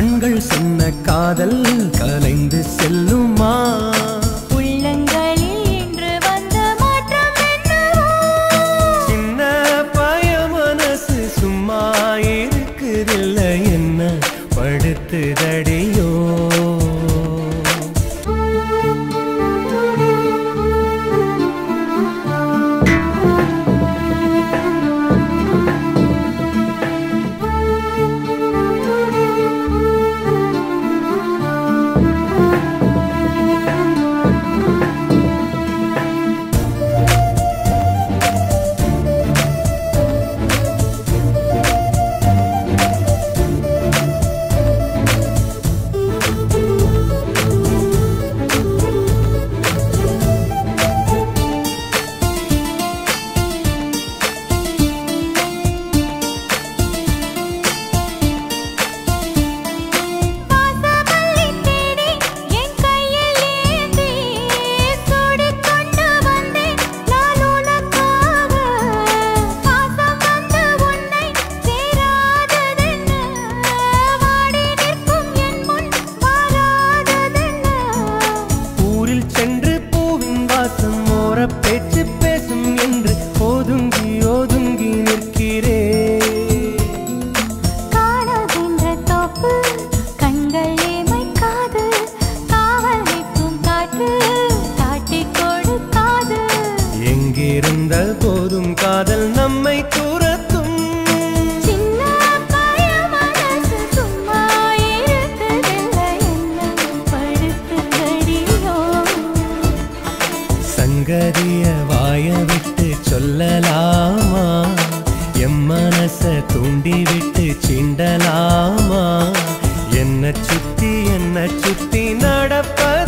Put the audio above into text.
கண்கள் சொன்ன காதல் கலைந்து செல்லுமா உள்ளங்களில் இன்று வந்த மாற்றம் என்னவோ சின்ன பய மனசு சும்மா இருக்குதில்லை என்ன படுத்துதடியோ பேச்சு பேசும் என்று ஒதுங்கி ஒதுங்கி நிற்கிறே காணகின்ற தோப்பு கண்கள் ஏமைக்காது காவல் நிற்கும் காற்று காட்டிக் கொடுக்காது எங்கிருந்த போதும் காதல் நம்மை துரத்தும் சின்ன பய மனசு சும்மா இருக்குதில்லை என்ன படுத்துதடியோ சங்கதிய வாய விட்டு சொல்லலாமா எம் மனச தூண்டி விட்டு சிண்டலாமா என்ன சுத்தி நடப்ப